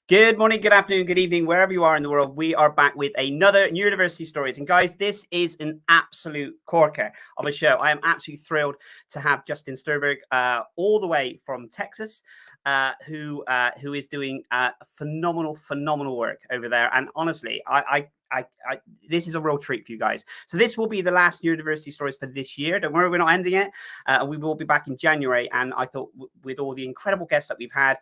Good morning, good afternoon, good evening, wherever you are in the world. We are back with another Neurodiversity Stories. And guys, this is an absolute corker of a show. I am absolutely thrilled to have Justin Sternberg all the way from Texas, who is doing phenomenal work over there. And honestly, this is a real treat for you guys. So this will be the last Neurodiversity Stories for this year. Don't worry, we're not ending it. We will be back in January. And I thought with all the incredible guests that we've had,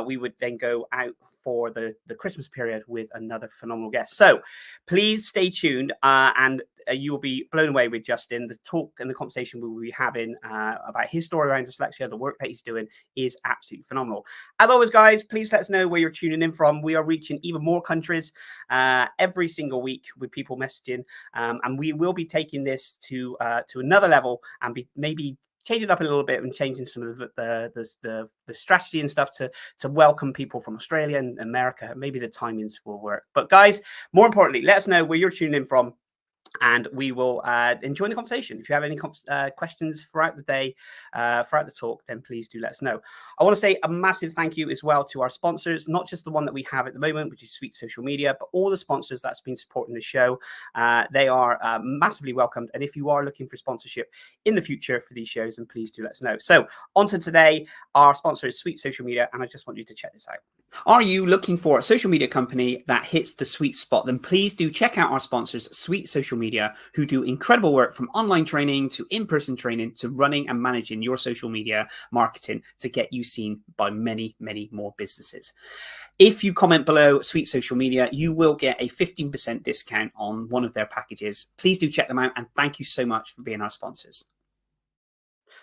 we would then go out for the Christmas period with another phenomenal guest. So please stay tuned and you will be blown away with Justin. The talk and the conversation we will be having about his story around dyslexia, the work that he's doing is absolutely phenomenal. As always, guys, please let us know where you're tuning in from. We are reaching even more countries every single week with people messaging, and we will be taking this to another level and maybe change it up a little bit and changing some of the strategy and stuff to welcome people from Australia and America. Maybe the timings will work. But guys, more importantly, let us know where you're tuning in from, and we will enjoy the conversation. If you have any questions throughout the day, throughout the talk, then please do let us know. I want to say a massive thank you as well to our sponsors, not just the one that we have at the moment, which is Sweet Social Media, but all the sponsors that's been supporting the show. They are massively welcomed. And if you are looking for sponsorship in the future for these shows, then please do let us know. So on to today, our sponsor is Sweet Social Media, and I just want you to check this out. Are you looking for a social media company that hits the sweet spot? Then please do check out our sponsors, Sweet Social Media, who do incredible work from online training to in-person training to running and managing your social media marketing to get you seen by many more businesses. If you comment below Sweet Social Media, you will get a 15% discount on one of their packages. Please do check them out, and thank you so much for being our sponsors.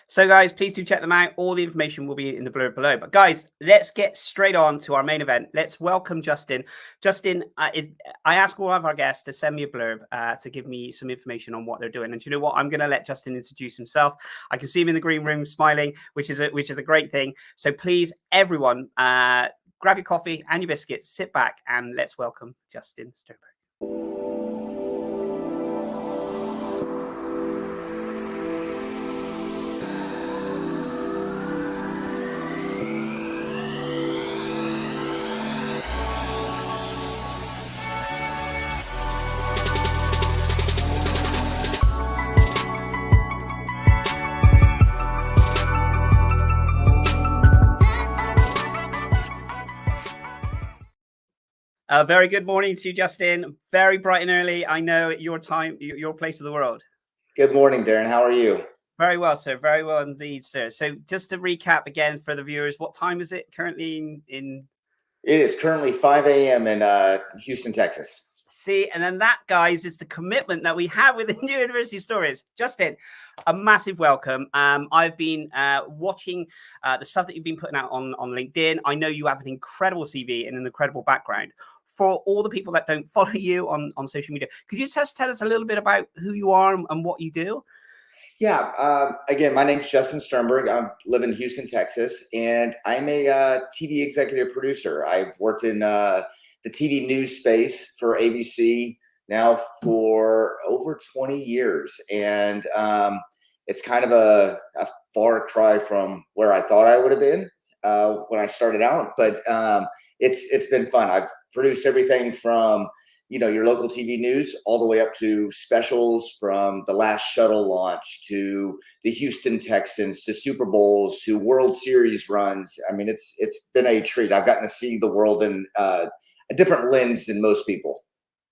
So guys, please do check them out. All the information will be in the blurb below. But guys, let's get straight on to our main event. Let's welcome Justin. Justin, I ask all of our guests to send me a blurb to give me some information on what they're doing. And you know what? I'm going to let Justin introduce himself. I can see him in the green room smiling, which is a great thing. So please, everyone, grab your coffee and your biscuits, sit back, and let's welcome Justin Sternberg. Very good morning to you, Justin. Very bright and early. I know your time, your place of the world. Good morning, Darren. How are you? Very well, sir. Very well indeed, sir. So just to recap again for the viewers, what time is it currently in? It is currently 5 a.m. in Houston, Texas. See, and then that, guys, is the commitment that we have with the Neurodiversity Stories. Justin, a massive welcome. I've been watching the stuff that you've been putting out on LinkedIn. I know you have an incredible CV and an incredible background. For all the people that don't follow you on social media, could you just tell us a little bit about who you are and what you do? Yeah. Again, my name's Justin Sternberg. I live in Houston, Texas, and I'm a TV executive producer. I've worked in the TV news space for ABC now for over 20 years. And it's kind of a far cry from where I thought I would have been when I started out. But it's been fun. I've produced everything from, your local TV news all the way up to specials from the last shuttle launch to the Houston Texans to Super Bowls to World Series runs. I mean, it's been a treat. I've gotten to see the world in a different lens than most people.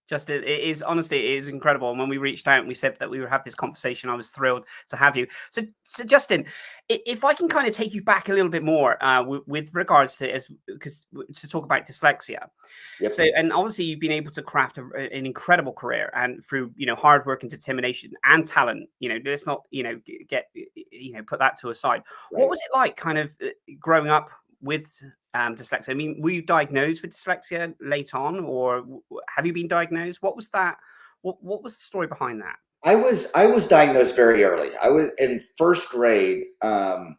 Justin, it is incredible. And when we reached out and we said that we would have this conversation, I was thrilled to have you. So Justin, if I can kind of take you back a little bit more with regards to to talk about dyslexia. Yep. So, and obviously you've been able to craft an incredible career, and through hard work and determination and talent. Let's not put that to a side. Right. What was it like, kind of growing up with dyslexia? I mean, were you diagnosed with dyslexia late on, or have you been diagnosed? What was that? What was the story behind that? I was diagnosed very early. I was in first grade. I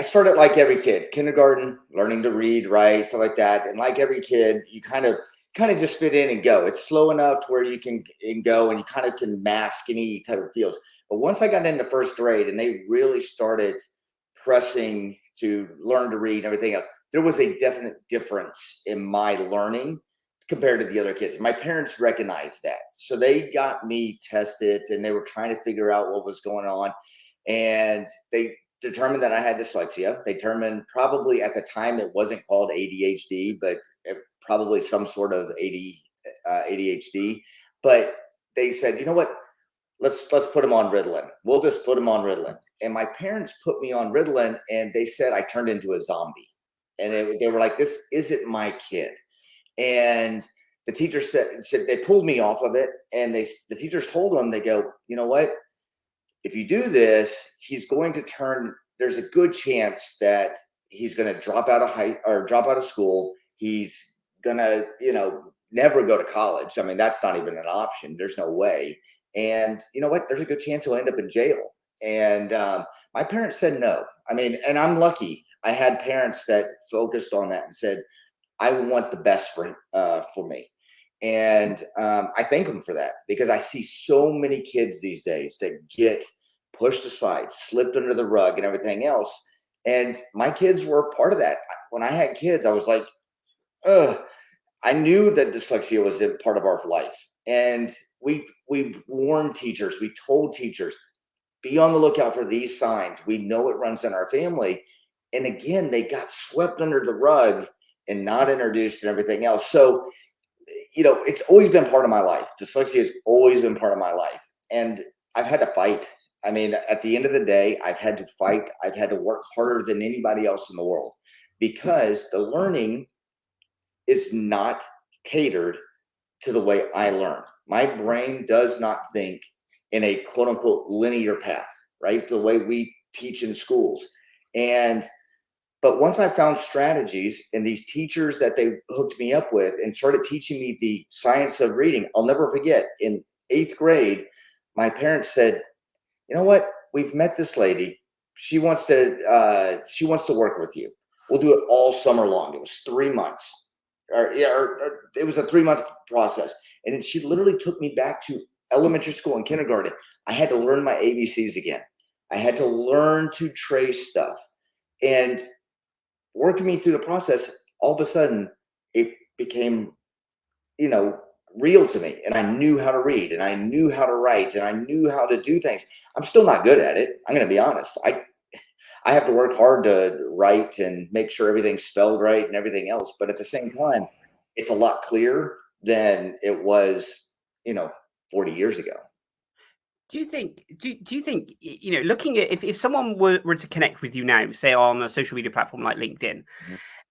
started like every kid, kindergarten, learning to read, write, stuff like that. And like every kid, you kind of just fit in and go. It's slow enough to where you can go and you kind of can mask any type of feels. But once I got into first grade and they really started pressing to learn to read and everything else, there was a definite difference in my learning compared to the other kids. My parents recognized that. So they got me tested and they were trying to figure out what was going on. And they determined that I had dyslexia. They determined, probably at the time it wasn't called ADHD, but probably some sort of ADHD. But they said, you know what? Let's put him on Ritalin. We'll just put him on Ritalin. And my parents put me on Ritalin, and they said I turned into a zombie. And they were like, "This isn't my kid." And the teacher said they pulled me off of it, and the teachers told them, they go, "You know what? If you do this, he's going to turn. There's a good chance that he's going to drop out of school. He's going to, never go to college. I mean, that's not even an option. There's no way. And you know what? There's a good chance he'll end up in jail." And my parents said no. I mean, and I'm lucky. I had parents that focused on that and said, "I want the best for me." And I thank them for that, because I see so many kids these days that get pushed aside, slipped under the rug and everything else. And my kids were part of that. When I had kids, I was like, ugh. I knew that dyslexia was a part of our life. And we warned teachers, we told teachers, be on the lookout for these signs. We know it runs in our family. And again, they got swept under the rug and not introduced and everything else. So, it's always been part of my life. Dyslexia has always been part of my life. And I've had to fight. I mean, at the end of the day, I've had to fight. I've had to work harder than anybody else in the world, because the learning is not catered to the way I learn. My brain does not think in a quote unquote linear path, right? The way we teach in schools. But once I found strategies and these teachers that they hooked me up with and started teaching me the science of reading, I'll never forget, in 8th grade, my parents said, "You know what? We've met this lady. She wants to work with you. We'll do it all summer long." It was 3 months. Or it was a 3-month process. And then she literally took me back to elementary school and kindergarten. I had to learn my ABCs again. I had to learn to trace stuff. And working me through the process, all of a sudden it became, real to me. And I knew how to read, and I knew how to write, and I knew how to do things. I'm still not good at it. I'm going to be honest. I have to work hard to write and make sure everything's spelled right and everything else. But at the same time, it's a lot clearer than it was, 40 years ago. Do you think, looking at, if someone were to connect with you now, say on a social media platform like LinkedIn,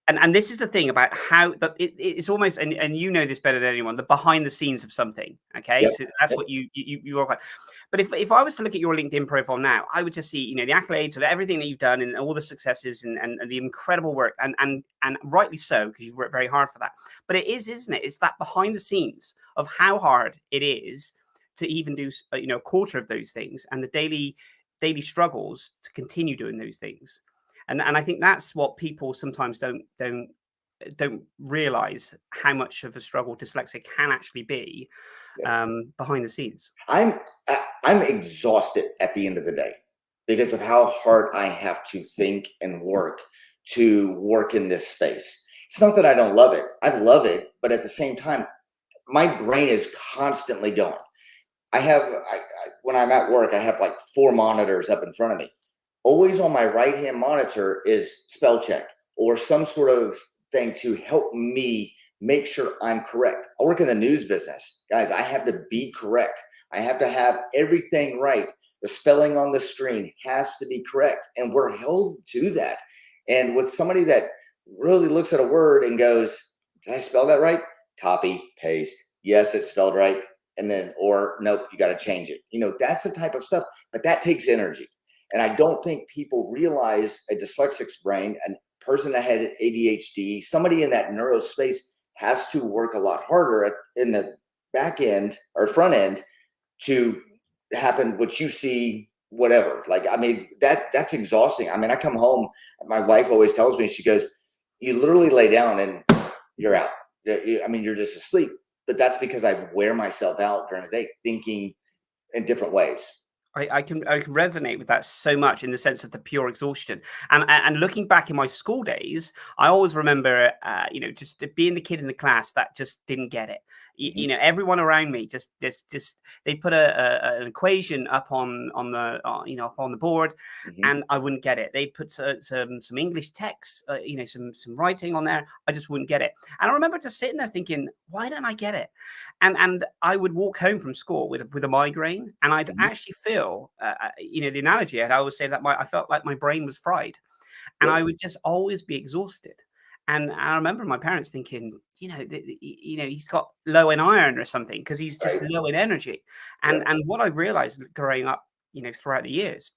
and this is the thing about how it's almost, and you know this better than anyone, the behind the scenes of something. Okay. Yep. So that's what you are. But if I was to look at your LinkedIn profile now, I would just see, the accolades of everything that you've done and all the successes and the incredible work, and rightly so, because you've worked very hard for that. But it is, isn't it? It's that behind the scenes of how hard it is to even do, a quarter of those things, and the daily struggles to continue doing those things. And I think that's what people sometimes don't realize, how much of a struggle dyslexia can actually be behind the scenes. I'm exhausted at the end of the day because of how hard I have to think and work in this space. It's not that I don't love it. I love it, but at the same time, my brain is constantly going. When I'm at work, I have like 4 monitors up in front of me. Always on my right-hand monitor is spell check or some sort of thing to help me make sure I'm correct. I work in the news business. Guys, I have to be correct. I have to have everything right. The spelling on the screen has to be correct. And we're held to that. And with somebody that really looks at a word and goes, did I spell that right? Copy, paste. Yes, it's spelled right. And then, or nope, you got to change it. That's the type of stuff, but that takes energy. And I don't think people realize a dyslexic's brain, a person that had ADHD, somebody in that neuro space has to work a lot harder in the back end or front end to happen what you see, whatever. Like, I mean, that's exhausting. I mean, I come home, my wife always tells me, she goes, you literally lay down and you're out. I mean, you're just asleep. But that's because I wear myself out during the day thinking in different ways. I can resonate with that so much in the sense of the pure exhaustion. And looking back in my school days, I always remember, just being the kid in the class that just didn't get it. Everyone around me just they put an equation up on the up on the board, and I wouldn't get it. They put some English text, some writing on there. I just wouldn't get it. And I remember just sitting there thinking, why don't I get it? And I would walk home from school with a migraine, and I'd actually feel, the analogy I'd always say that I felt like my brain was fried, and I would just always be exhausted. And I remember my parents thinking, he's got low in iron or something because he's just low in energy. And what I realized growing up, throughout the years,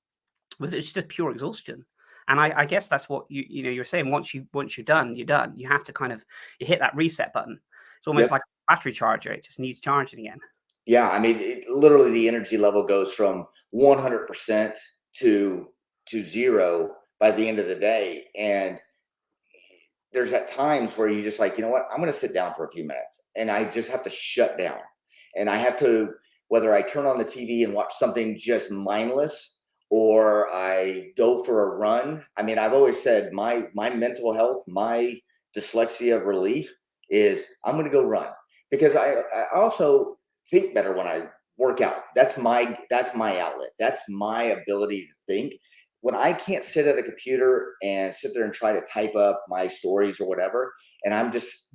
was it's just pure exhaustion. And I guess that's what you're saying. Once you're done, you're done. You have to you hit that reset button. It's almost like a battery charger. It just needs charging again. Yeah, I mean, literally the energy level goes from 100% to 0 by the end of the day. And there's at times where you just like, you know what, I'm going to sit down for a few minutes, and I just have to shut down. And I have to, whether I turn on the TV and watch something just mindless, or I go for a run. I mean, I've always said my mental health, my dyslexia relief is I'm going to go run, because I also think better when I work out. That's my outlet. That's my ability to think. When I can't sit at a computer and sit there and try to type up my stories or whatever, and I'm just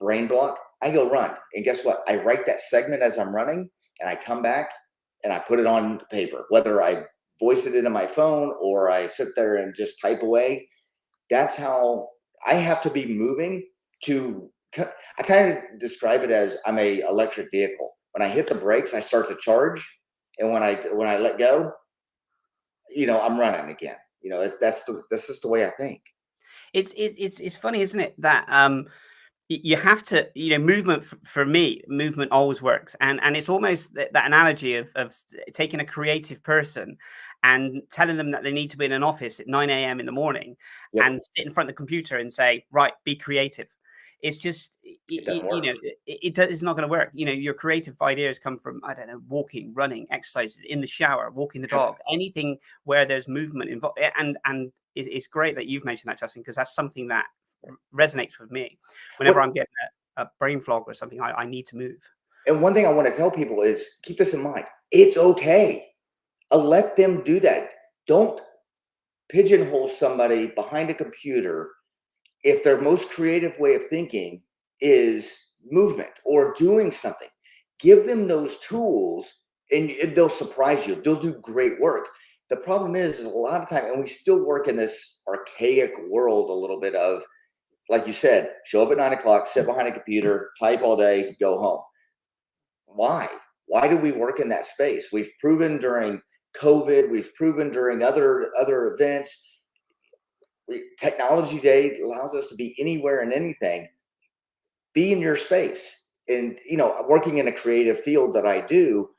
brain block, I go run. And guess what? I write that segment as I'm running, and I come back and I put it on paper, whether I voice it into my phone or I sit there and just type away. That's how I have to be moving to. I kind of describe it as I'm a electric vehicle. When I hit the brakes, I start to charge, and when I let go, I'm running again. That's just the way I think. It's funny, isn't it, that you have to, movement for me, movement always works. And it's almost that analogy of taking a creative person and telling them that they need to be in an office at 9 a.m. in the morning and sit in front of the computer and say, right, be creative. It's just, it's not going to work. Your creative ideas come from, I don't know, walking, running, exercise, in the shower, walking the dog, anything where there's movement involved. And it's great that you've mentioned that, Justin, because that's something that resonates with me. Whenever I'm getting a brain fog or something, I need to move. And one thing I want to tell people is keep this in mind. It's okay. Let them do that. Don't pigeonhole somebody behind a computer if their most creative way of thinking is movement or doing something. Give them those tools, and they'll surprise you. They'll do great work. The problem is a lot of time, and we still work in this archaic world a little bit of, like you said, show up at 9 o'clock, sit behind a computer, type all day, go home. Why? Why do we work in that space? We've proven during COVID, we've proven during other events. Technology Day allows us to be anywhere and anything. Be in your space. And, working in a creative field that I do,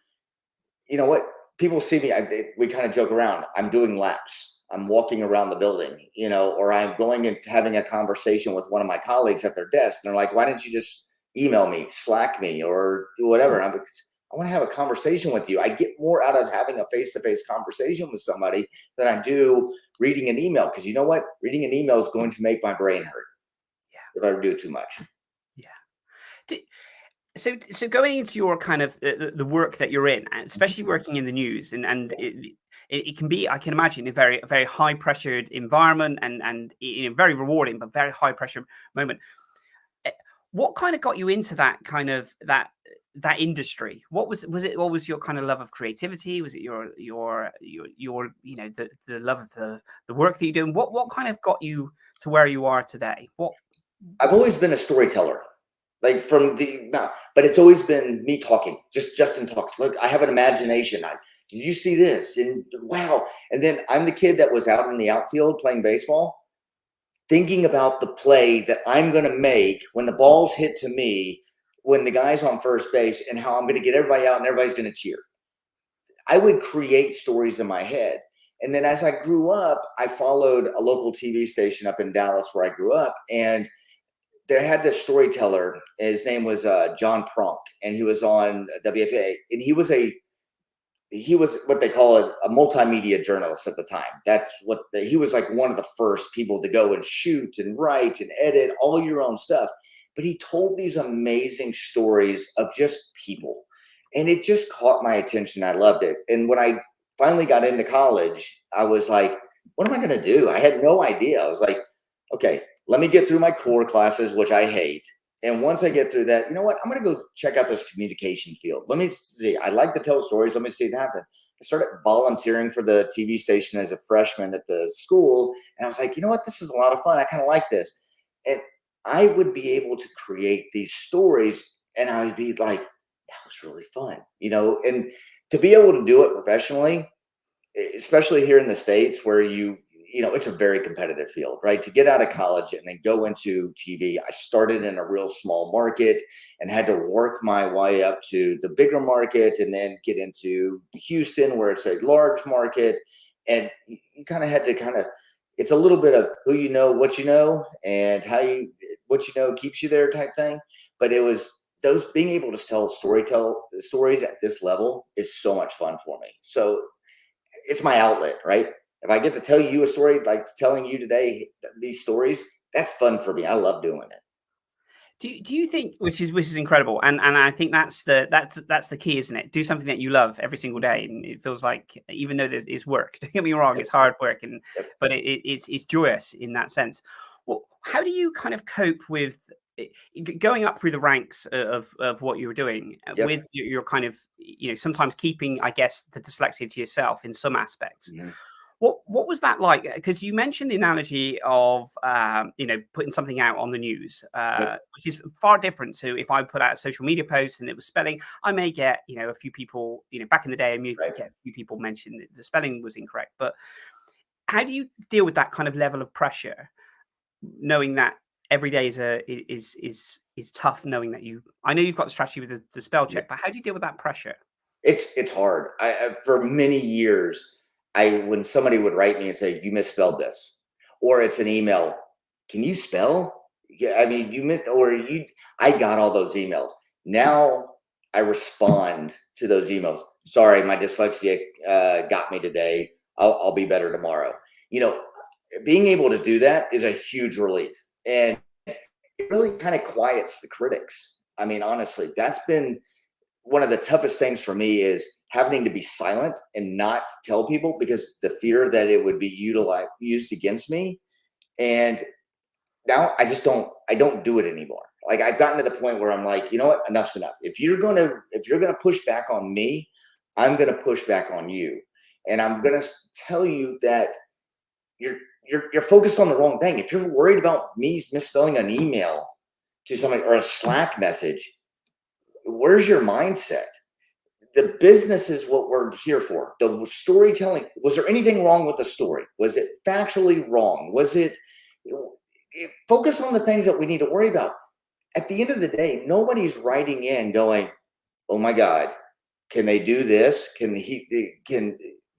what people see me, we kind of joke around. I'm doing laps. I'm walking around the building, or I'm going and having a conversation with one of my colleagues at their desk. And they're like, why didn't you just email me, Slack me, or do whatever? And I want to have a conversation with you. I get more out of having a face-to-face conversation with somebody than I do reading an email. Because you know what? Reading an email is going to make my brain hurt. If I do it too much. Yeah. So going into your kind of the work that you're in, especially working in the news, and it can be, I can imagine, a very, very high pressured environment, and very rewarding, but very high pressure moment. What kind of got you into that kind of that industry? What was it? What was your kind of love of creativity? Was it your the love of the work that you're doing? What kind of got you to where you are today? I've always been a storyteller. But it's always been me talking. Just Justin talks. Look, I have an imagination. Did you see this? And wow. And then I'm the kid that was out in the outfield playing baseball, thinking about the play that I'm going to make when the ball's hit to me, when the guy's on first base, and how I'm going to get everybody out and everybody's going to cheer. I would create stories in my head. And then as I grew up, I followed a local TV station up in Dallas where I grew up, and they had this storyteller. His name was John Pronk, and he was on WFA, and he he was what they call a multimedia journalist at the time. That's what he was, like one of the first people to go and shoot and write and edit all your own stuff. But he told these amazing stories of just people, and it just caught my attention. I loved it. And when I finally got into college, I was like, what am I going to do? I had no idea. I was like, okay, let me get through my core classes, which I hate. And once I get through that, you know what? I'm going to go check out this communication field. Let me see. I like to tell stories. Let me see it happen. I started volunteering for the TV station as a freshman at the school. And I was like, you know what? This is a lot of fun. I kind of like this. And I would be able to create these stories, and I would be like, that was really fun, and to be able to do it professionally, especially here in the States where it's a very competitive field, right? To get out of college and then go into TV, I started in a real small market and had to work my way up to the bigger market and then get into Houston where it's a large market. And you kind of had to it's a little bit of who you know, what you know, and what you know keeps you there type thing. But it was those being able to tell stories at this level is so much fun for me. So it's my outlet, right? If I get to tell you a story like telling you today these stories, that's fun for me. I love doing it. Do you think, which is incredible, and I think that's the key, isn't it? Do something that you love every single day, and it feels like, even though it's work, don't get me wrong, it's hard work, but it's joyous in that sense. Well, how do you kind of cope with going up through the ranks of what you were doing Yep. with your kind of, sometimes keeping, I guess, the dyslexia to yourself in some aspects? Mm-hmm. What was that like? Because you mentioned the analogy of putting something out on the news, Yep. which is far different to if I put out a social media post and it was spelling. I may get a few people, back in the day, I may Right. get a few people mentioned that the spelling was incorrect. But how do you deal with that kind of level of pressure, knowing that every day is tough, knowing that I know you've got the strategy with the spell check, Yep. but how do you deal with that pressure? It's hard. For many years, when somebody would write me and say you misspelled this, or it's an email, can you spell? Yeah, I mean you missed, or you. I got all those emails. Now I respond to those emails. Sorry, my dyslexia got me today. I'll be better tomorrow. Being able to do that is a huge relief, and it really kind of quiets the critics. I mean, honestly, that's been one of the toughest things for me, is having to be silent and not tell people because the fear that it would be used against me. And now I don't do it anymore. Like, I've gotten to the point where I'm like, you know what, enough's enough. If you're gonna push back on me, I'm gonna push back on you, and I'm gonna tell you that you're you're focused on the wrong thing. If you're worried about me misspelling an email to somebody or a Slack message, where's your mindset? The business is what we're here for. The storytelling, was there anything wrong with the story? Was it factually wrong? Was it focus on the things that we need to worry about? At the end of the day, nobody's writing in going, oh my God, can they do this?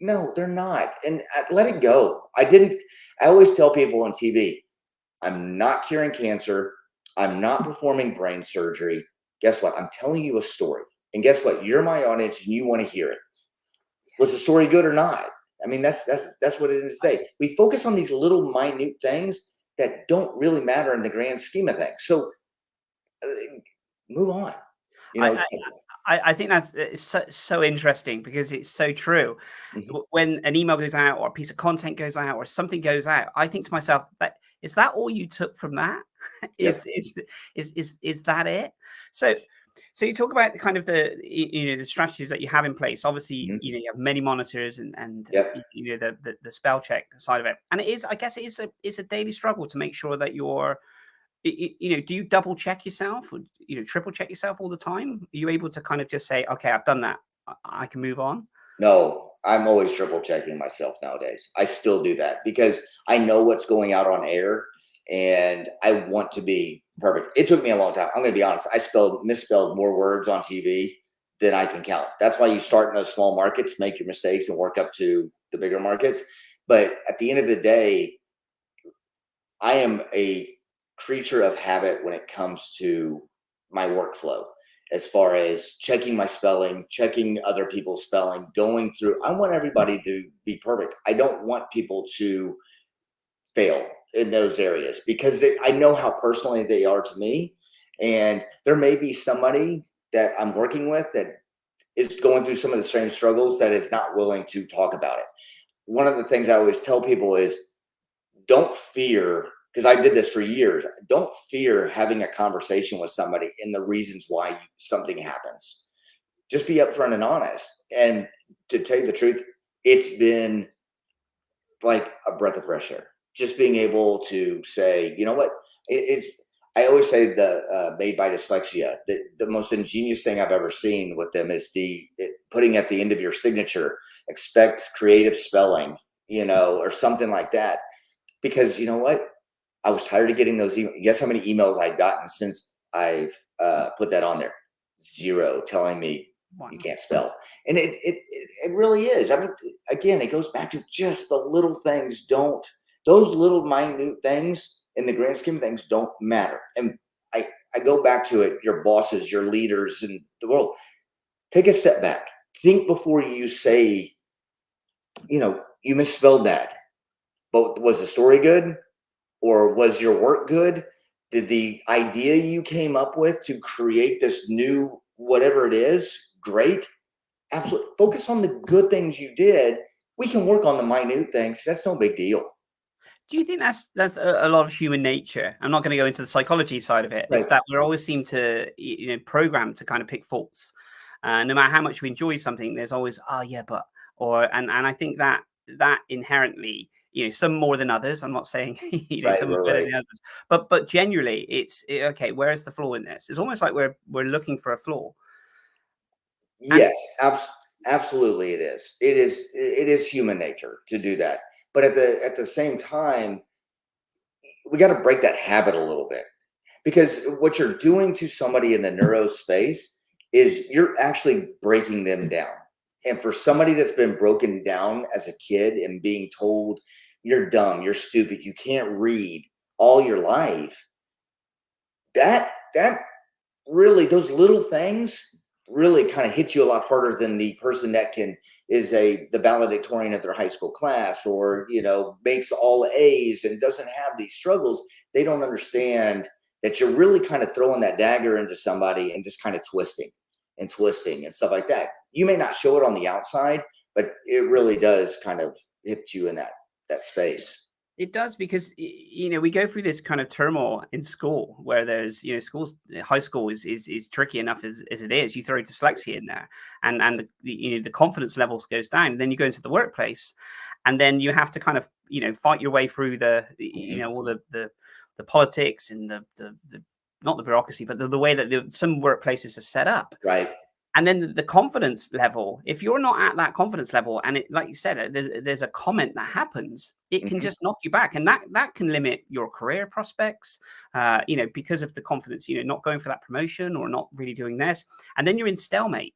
No, they're not. And let it go. I always tell people on TV, I'm not curing cancer. I'm not performing brain surgery. Guess what? I'm telling you a story. And guess what? You're my audience and you want to hear it. Was the story good or not? I mean, that's what it is today. We focus on these little minute things that don't really matter in the grand scheme of things. So move on. I think it's so interesting because it's so true. Mhm. When an email goes out or a piece of content goes out or something goes out, I think to myself, but is that all you took from that? Yep. Is that it? So you talk about the kind of the strategies that you have in place. Obviously, Mhm. you have many monitors and Yep. the spell check side of it, and I guess it's a daily struggle to make sure that you're do you double check yourself or, triple check yourself all the time? Are you able to kind of just say, okay, I've done that, I can move on? No, I'm always triple checking myself nowadays. I still do that because I know what's going out on air and I want to be perfect. It took me a long time. I'm going to be honest. I misspelled more words on TV than I can count. That's why you start in those small markets, make your mistakes and work up to the bigger markets. But at the end of the day, I am a creature of habit when it comes to my workflow. as far as checking my spelling, checking other people's spelling, going through. I want everybody to be perfect. I don't want people to fail in those areas because I know how personally they are to me. And there may be somebody that I'm working with that is going through some of the same struggles that is not willing to talk about it. One of the things I always tell people is don't fear, because I did this for years. Don't fear having a conversation with somebody and the reasons why something happens. Just be upfront and honest. And to tell you the truth, it's been like a breath of fresh air. Just being able to say, you know what, it's. I always say the made by dyslexia. The most ingenious thing I've ever seen with them is putting at the end of your signature, expect creative spelling, or something like that. Because you know what, I was tired of getting those emails. Guess how many emails I've gotten since I've put that on there? 0, telling me you can't spell. And it really is. I mean, again, it goes back to just the little things. Those little minute things in the grand scheme of things don't matter. And I go back to it, your bosses, your leaders in the world, take a step back. Think before you say, you misspelled that. But was the story good? Or was your work good? Did the idea you came up with to create this new whatever it is great? Absolutely. Focus on the good things you did. We can work on the minute things. That's no big deal. Do you think that's a lot of human nature? I'm not going to go into the psychology side of it. Right. It's that we always seem to, programmed to kind of pick faults. No matter how much we enjoy something, there's always, oh yeah, but, and I think that inherently, some more than others. I'm not saying, some are better than others, but generally okay. Where's the flaw in this? It's almost like we're looking for a flaw. Yes, absolutely. It is. It is human nature to do that. But at the same time, we got to break that habit a little bit, because what you're doing to somebody in the neuro space is you're actually breaking them down. And for somebody that's been broken down as a kid and being told you're dumb, you're stupid, you can't read all your life, that really, those little things really kind of hit you a lot harder than the person that is the valedictorian of their high school class, or makes all A's and doesn't have these struggles. They don't understand that you're really kind of throwing that dagger into somebody and just kind of twisting and stuff like that. You may not show it on the outside, but it really does kind of hit you in that space. It does, because we go through this kind of turmoil in school where there's schools. High school is tricky enough as it is. You throw dyslexia in there, and the confidence levels goes down. And then you go into the workplace, and then you have to kind of fight your way through all the politics and the not the bureaucracy, but the way that some workplaces are set up. Right. And then the confidence level, if you're not at that confidence level, and like you said, there's a comment that happens, it can just knock you back. And that can limit your career prospects, because of the confidence, not going for that promotion or not really doing this. And then you're in stalemate,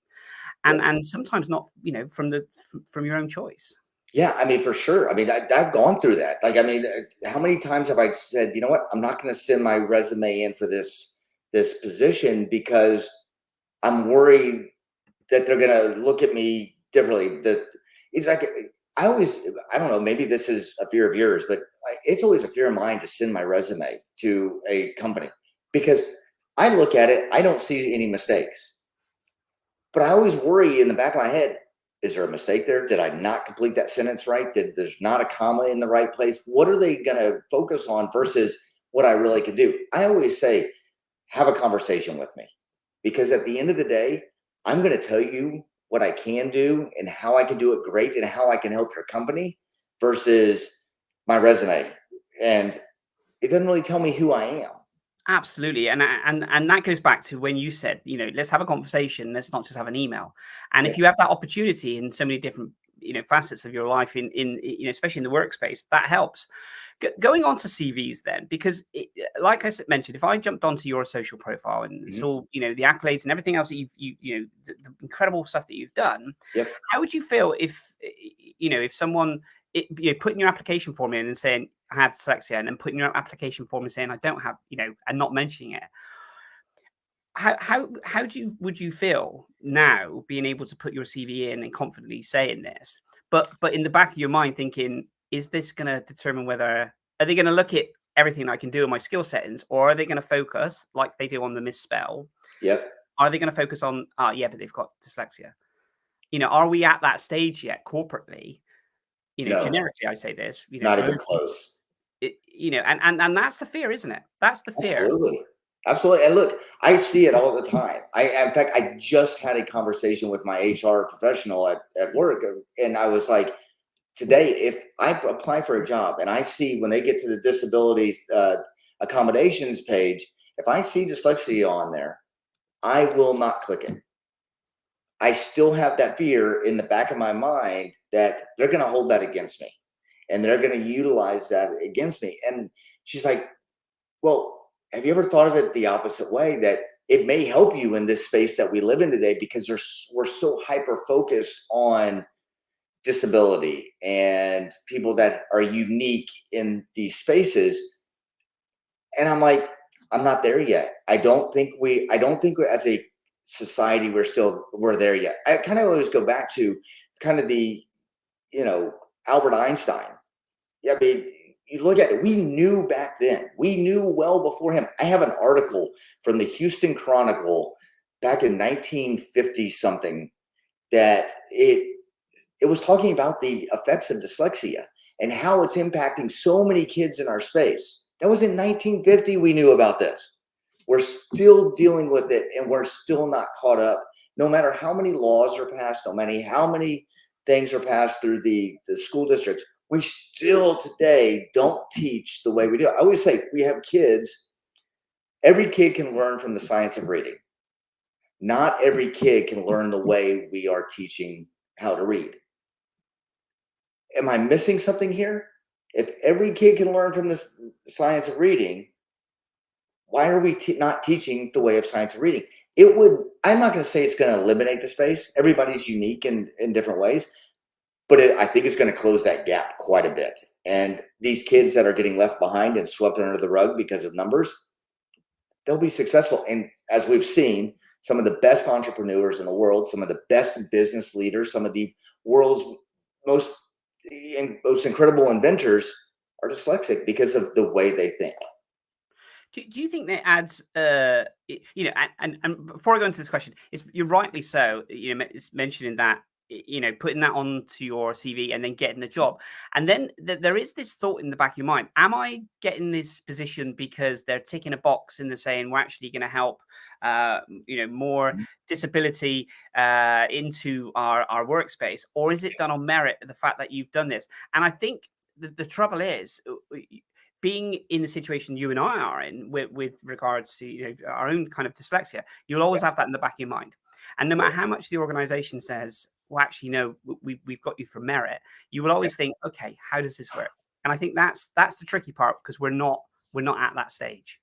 and sometimes not, from your own choice. Yeah, I mean, for sure. I mean, I've gone through that. Like, I mean, how many times have I said, you know what, I'm not going to send my resume in for this position because I'm worried that they're going to look at me differently. It's like, I don't know, maybe this is a fear of yours, but it's always a fear of mine to send my resume to a company, because I look at it, I don't see any mistakes, but I always worry in the back of my head, is there a mistake there? Did I not complete that sentence right? There's not a comma in the right place? What are they going to focus on versus what I really can do? I always say, have a conversation with me. Because at the end of the day, I'm going to tell you what I can do and how I can do it great and how I can help your company versus my resume. And it doesn't really tell me who I am. Absolutely. And that goes back to when you said, let's have a conversation. Let's not just have an email. And if you have that opportunity in so many different, facets of your life in especially in the workspace, that helps. Going on to CVs then, because like I mentioned, if I jumped onto your social profile and saw, the accolades and everything else that the incredible stuff that you've done, how would you feel if someone, putting your application form in and saying, I have dyslexia, and then putting your application form and saying, I don't have, and not mentioning it. how would you feel now being able to put your CV in and confidently saying this, but in the back of your mind thinking, is this going to determine whether are they going to look at everything I can do in my skill settings, or are they going to focus like they do on the misspell? Yep. Are they going to focus on, yeah, but they've got dyslexia? Are we at that stage yet corporately? No, Generically, I say this, not even close. And that's the fear, isn't it? That's the fear. Absolutely. Absolutely. And look, I see it all the time. In fact, I just had a conversation with my HR professional at work. And I was like, today, if I apply for a job and I see when they get to the disability accommodations page, if I see dyslexia on there, I will not click it. I still have that fear in the back of my mind that they're going to hold that against me and they're going to utilize that against me. And she's like, well, have you ever thought of it the opposite way, that it may help you in this space that we live in today, because we're so hyper focused on disability and people that are unique in these spaces. And I'm like, I'm not there yet. I don't think as a society we're there yet. I kind of always go back to kind of the, Albert Einstein. Yeah, I mean, you look at it, we knew back then, we knew well before him. I have an article from the Houston Chronicle back in 1950 something that it was talking about the effects of dyslexia and how it's impacting so many kids in our space. That was in 1950. We knew about this. We're still dealing with it, and we're still not caught up. No matter how many laws are passed, no matter how many things are passed through the school districts, we still today don't teach the way we do. I always say we have kids. Every kid can learn from the science of reading. Not every kid can learn the way we are teaching how to read. Am I missing something here? If every kid can learn from the science of reading, why are we not teaching the way of science of reading? I'm not going to say it's going to eliminate the space. Everybody's unique in different ways. But I think it's going to close that gap quite a bit. And these kids that are getting left behind and swept under the rug because of numbers, they'll be successful. And as we've seen, some of the best entrepreneurs in the world, some of the best business leaders, some of the world's most incredible inventors are dyslexic because of the way they think. Do you think that adds, and before I go into this question, you're rightly so, it's mentioning that, putting that onto your CV and then getting the job. And then there is this thought in the back of your mind, am I getting this position because they're ticking a box and they're saying we're actually going to help, more disability into our workspace, or is it done on merit, the fact that you've done this? And I think the trouble is, being in the situation you and I are in with regards to our own kind of dyslexia, you'll always have that in the back of your mind. And no matter how much the organization says, well, actually, no, we've got you for merit, you will always think, okay, how does this work? And I think that's the tricky part, because we're not at that stage.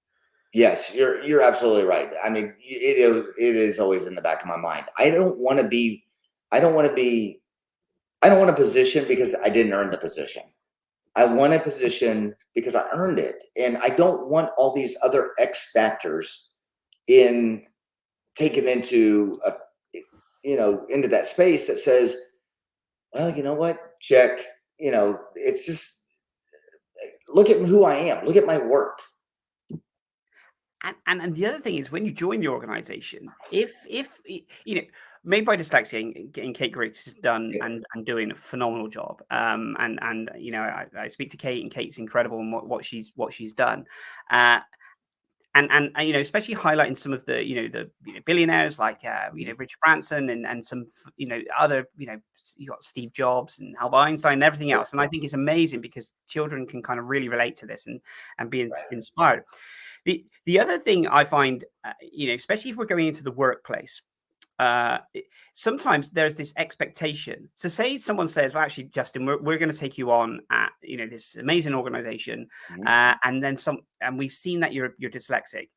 Yes, you're absolutely right. I mean, it is always in the back of my mind. I don't want a position because I didn't earn the position. I want a position because I earned it. And I don't want all these other X factors taken into into that space that says, well, you know what, check, it's just, look at who I am, look at my work. And the other thing is, when you join the organization, if Made by Dyslexia and Kate Griggs has done and doing a phenomenal job. And I speak to Kate, and Kate's incredible in what she's done. And especially highlighting some of the billionaires like Richard Branson and some other you got Steve Jobs and Albert Einstein and everything else. And I think it's amazing because children can kind of really relate to this and be inspired. The other thing I find, especially if we're going into the workplace, sometimes there's this expectation. So say someone says, well, actually, Justin, we're going to take you on at this amazing organization, and we've seen that you're dyslexic.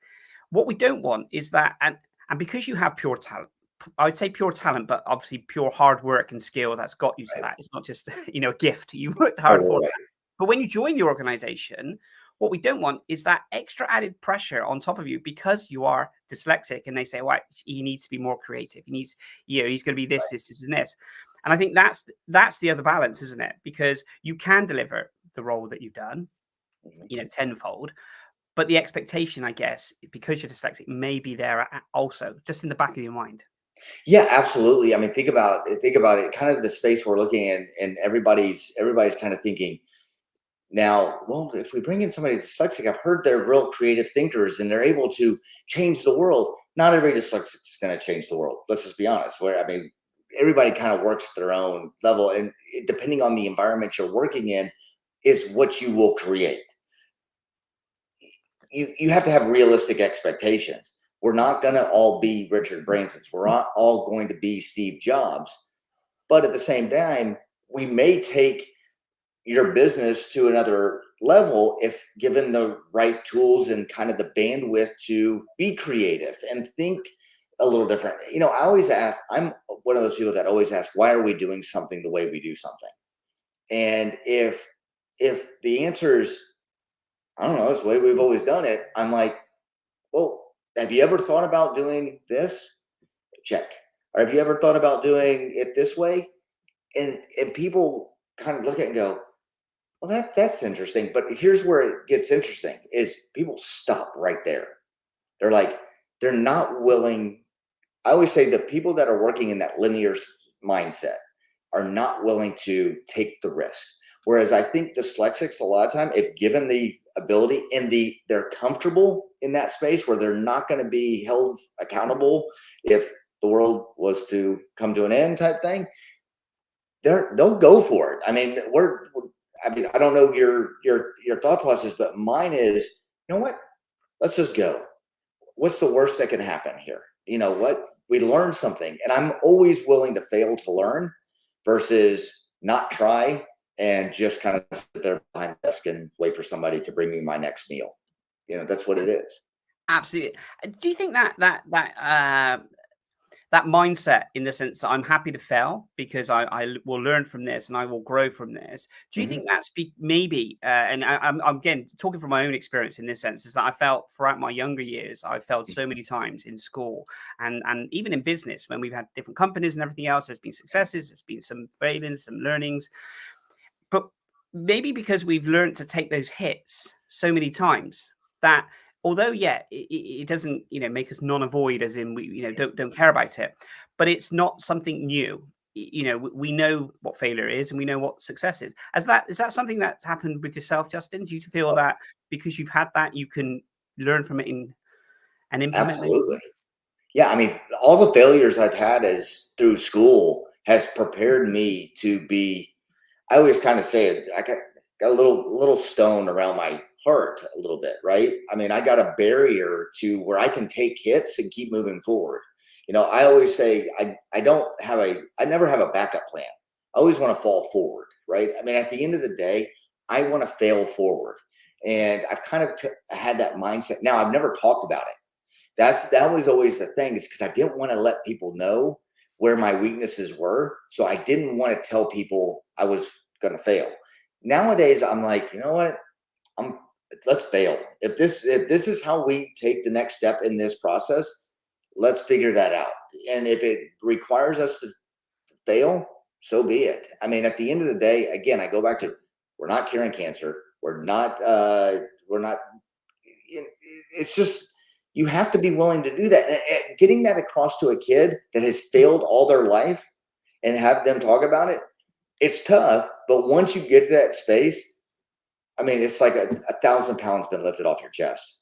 What we don't want is that, and because you have pure talent, I'd say pure talent, but obviously pure hard work and skill that's got you to that. It's not just a gift. You worked hard for that. But when you join the organization, What we don't want is that extra added pressure on top of you because you are dyslexic, and they say, "Well, he needs to be more creative. He needs, he's going to be this, and this." And I think that's the other balance, isn't it? Because you can deliver the role that you've done, tenfold, but the expectation, I guess, because you're dyslexic, may be there also, just in the back of your mind. Yeah, absolutely. I mean, think about it. Kind of the space we're looking in, and everybody's kind of thinking now. Well, if we bring in somebody dyslexic, I've heard they're real creative thinkers and they're able to change the world. Not every dyslexic is going to change the world. Let's just be honest. Everybody kind of works at their own level, and depending on the environment you're working in, is what you will create. You have to have realistic expectations. We're not going to all be Richard Bransons. We're not all going to be Steve Jobs. But at the same time, we may take your business to another level if given the right tools and kind of the bandwidth to be creative and think a little different. I always ask, I'm one of those people that always ask, why are we doing something the way we do something? And if the answer is, I don't know, it's the way we've always done it, I'm like, well, have you ever thought about doing this? Check. Or have you ever thought about doing it this way? And people kind of look at it and go, well, that's interesting. But here's where it gets interesting is people stop right there. They're like, they're not willing. I always say the people that are working in that linear mindset are not willing to take the risk. Whereas I think dyslexics, a lot of time, if given the ability and they're comfortable in that space where they're not going to be held accountable if the world was to come to an end type thing, they'll go for it. I mean, I don't know your thought process, but mine is, you know what? Let's just go. What's the worst that can happen here? You know what? We learned something, and I'm always willing to fail to learn versus not try and just kind of sit there behind the desk and wait for somebody to bring me my next meal. That's what it is. Absolutely. Do you think that mindset, in the sense that I'm happy to fail because I will learn from this and I will grow from this? Do you think that's maybe, and I'm again talking from my own experience in this sense, is that I felt throughout my younger years, I failed so many times in school and even in business when we've had different companies and everything else. There's been successes, there's been some failings, some learnings, but maybe because we've learned to take those hits so many times that although, it doesn't, make us non-avoid, as in we, don't care about it, but it's not something new. We know what failure is and we know what success is. Is that something that's happened with yourself, Justin? Do you feel that because you've had that, you can learn from it and implement? Absolutely. Yeah. I mean, all the failures I've had is through school has prepared me to be, I always kind of say it, I got a little stone around my heart a little bit, right? I mean, I got a barrier to where I can take hits and keep moving forward. I always say I never have a backup plan. I always want to fall forward, right? I mean, at the end of the day, I want to fail forward. And I've kind of had that mindset. Now, I've never talked about it. That was always the thing, is because I didn't want to let people know where my weaknesses were. So I didn't want to tell people I was going to fail. Nowadays, I'm like, you know what? Let's fail. If this is how we take the next step in this process, let's figure that out. And if it requires us to fail, so be it. I mean, at the end of the day, again, I go back to, we're not curing cancer. It's just, you have to be willing to do that. And getting that across to a kid that has failed all their life and have them talk about it, it's tough. But once you get to that space, I mean, it's like 1,000 pounds been lifted off your chest.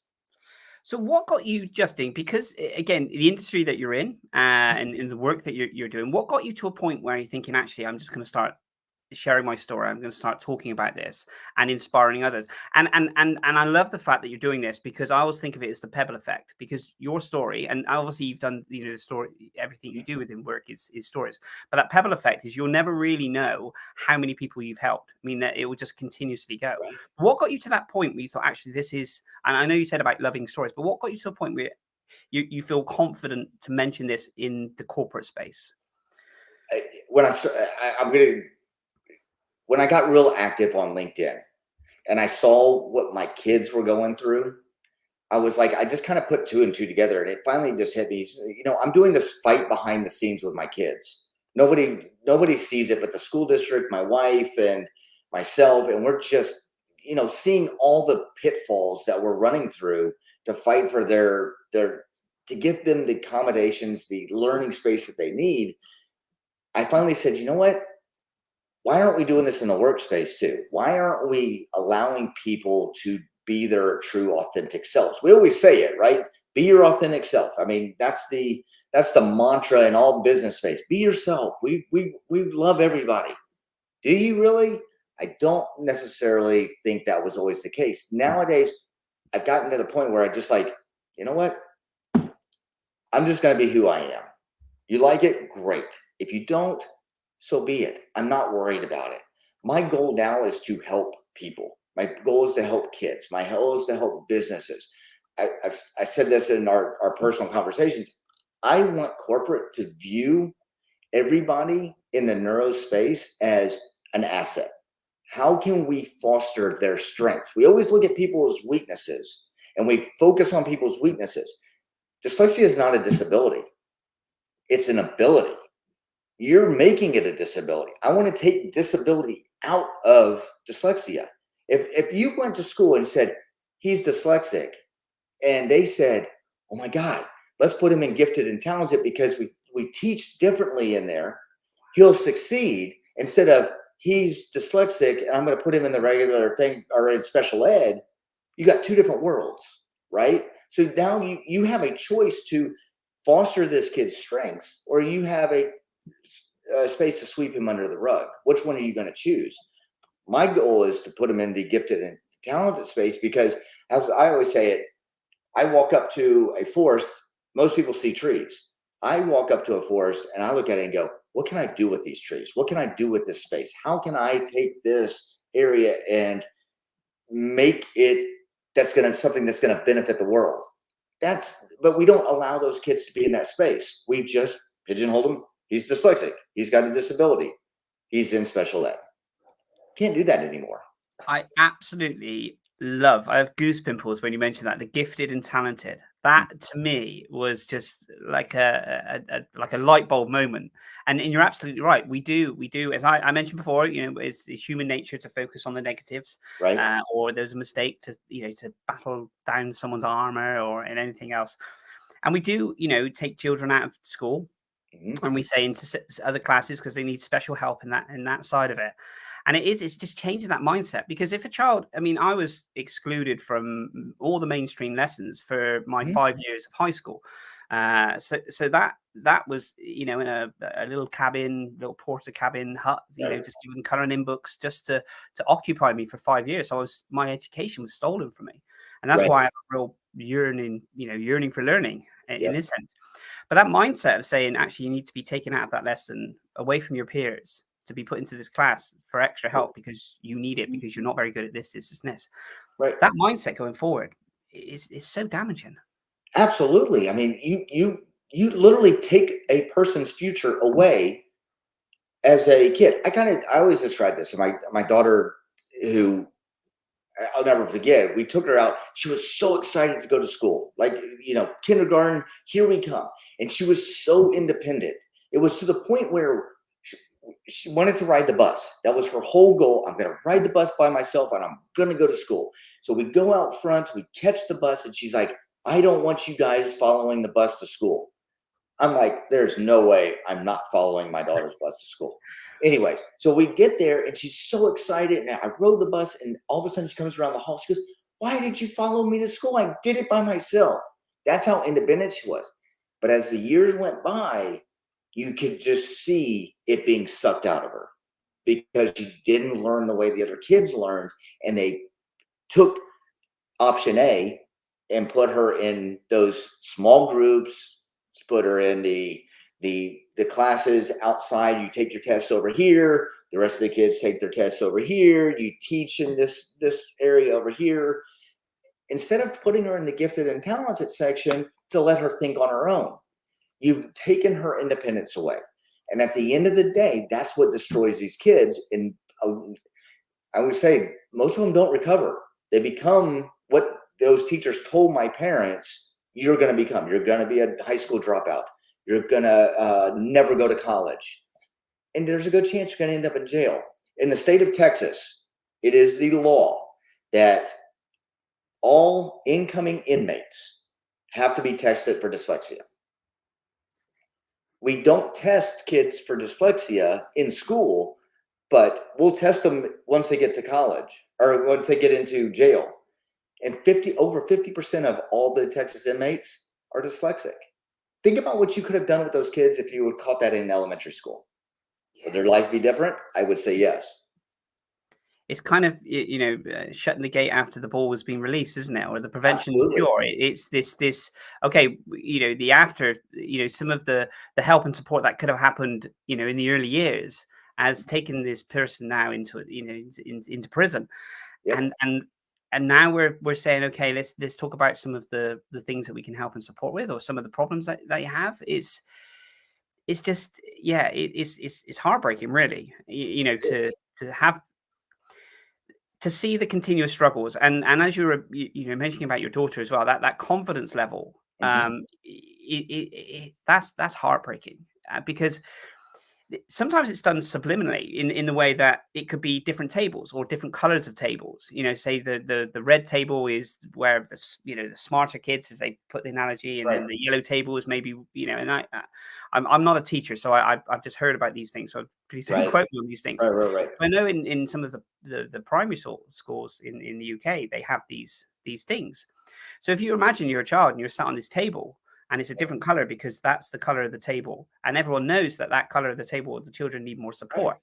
So what got you, Justin, because again, the industry that you're in and in the work that you're doing, what got you to a point where you're thinking, actually, I'm just going to start sharing my story. I'm going to start talking about this and inspiring others. And I love the fact that you're doing this, because I always think of it as the pebble effect, because your story, and obviously you've done, the story, everything you do within work is stories, but that pebble effect is you'll never really know how many people you've helped. I mean, that it will just continuously go. Right. What got you to that point where you thought, actually, this is, and I know you said about loving stories, but what got you to a point where you feel confident to mention this in the corporate space? When I got real active on LinkedIn, and I saw what my kids were going through, I was like, I just kind of put two and two together, and it finally just hit me. You know, I'm doing this fight behind the scenes with my kids. Nobody sees it, but the school district, my wife, and myself, and we're just, you know, seeing all the pitfalls that we're running through to fight for their to get them the accommodations, the learning space that they need. I finally said, you know what? Why aren't we doing this in the workspace too? Why aren't we allowing people to be their true authentic selves? We always say it, right? Be your authentic self. I mean, that's the mantra in all business space. Be yourself. We love everybody. Do you really? I don't necessarily think that was always the case. Nowadays, I've gotten to the point where I just like, you know what? I'm just going to be who I am. You like it? Great. If you don't, so be it. I'm not worried about it. My goal now is to help people. My goal is to help kids. My goal is to help businesses. I said this in our personal conversations. I want corporate to view everybody in the neuro space as an asset. How can we foster their strengths? We always look at people's weaknesses and we focus on people's weaknesses. Dyslexia is not a disability. It's an ability. You're making it a disability. I want to take disability out of dyslexia. If you went to school and said, he's dyslexic, and they said, oh my God, let's put him in gifted and talented because we teach differently in there, he'll succeed, instead of he's dyslexic and I'm going to put him in the regular thing or in special ed, you got two different worlds, right? So now you have a choice to foster this kid's strengths, or you have a space to sweep him under the rug. Which one are you going to choose? My goal is to put him in the gifted and talented space because, as I always say it, I walk up to a forest. Most people see trees. I walk up to a forest and I look at it and go, what can I do with these trees? What can I do with this space? How can I take this area and make it something that's going to benefit the world? But we don't allow those kids to be in that space. We just pigeonhole them. He's dyslexic. He's got a disability. He's in special ed. Can't do that anymore. I absolutely love. I have goose pimples when you mention that, the gifted and talented. That to me was just like a light bulb moment. And you're absolutely right. We do, as I mentioned before, you know, it's human nature to focus on the negatives, right? Or there's a mistake to, you know, to battle down someone's armor or in anything else. And we do, you know, take children out of school, and we say into other classes because they need special help in that side of it. And it's just changing that mindset, because if a child, I mean, I was excluded from all the mainstream lessons for my 5 years of high school. So that was, you know, in a little cabin, little porter cabin hut, you know, just given coloring in books just to occupy me for 5 years. So my education was stolen from me. And that's why I have a real yearning for learning in this sense. But that mindset of saying, actually, you need to be taken out of that lesson, away from your peers, to be put into this class for extra help because you need it, because you're not very good at this. Right. That mindset going forward is so damaging. Absolutely. I mean, you literally take a person's future away as a kid. I always describe this. My daughter, who I'll never forget, we took her out. She was so excited to go to school, like, you know, kindergarten, here we come. And she was so independent. It was to the point where she wanted to ride the bus. That was her whole goal. I'm going to ride the bus by myself and I'm going to go to school. So we go out front, we catch the bus, and she's like, I don't want you guys following the bus to school. I'm like, there's no way I'm not following my daughter's bus to school. Anyways, so we get there and she's so excited. And I rode the bus and all of a sudden she comes around the hall. She goes, why did you follow me to school? I did it by myself. That's how independent she was. But as the years went by, you could just see it being sucked out of her because she didn't learn the way the other kids learned. And they took option A and put her in those small groups, put her in the classes outside. You take your tests over here. The rest of the kids take their tests over here. You teach in this area over here. Instead of putting her in the gifted and talented section to let her think on her own, you've taken her independence away. And at the end of the day, that's what destroys these kids. And I would say most of them don't recover. They become what those teachers told my parents you're going to become. You're going to be a high school dropout. You're going to never go to college. And there's a good chance you're going to end up in jail. In the state of Texas, it is the law that all incoming inmates have to be tested for dyslexia. We don't test kids for dyslexia in school, but we'll test them once they get to college or once they get into jail. And over 50% of all the Texas inmates are dyslexic. Think about what you could have done with those kids if you had caught that in elementary school. Would their life be different? I would say yes. It's kind of, shutting the gate after the ball was being released, isn't it? Or the prevention Absolutely. cure. It's this, okay, the after, some of the help and support that could have happened, in the early years has taken this person now into into prison. Yep. And now we're saying, okay, let's talk about some of the things that we can help and support with, or some of the problems that you have. It's just, it's heartbreaking, really, to have to see the continuous struggles, and as you were mentioning about your daughter as well, that confidence level, that's heartbreaking, because sometimes it's done subliminally in the way that it could be different tables or different colors of tables. Say the red table is where the smarter kids, as they put the analogy, and then the yellow table is maybe, and I'm not a teacher, so I've just heard about these things, so please don't quote me on these things. Right. I know in some of the primary schools in the UK, they have these things. So if you imagine you're a child and you're sat on this table, and it's a different color because that's the color of the table, and everyone knows that color of the table, the children need more support.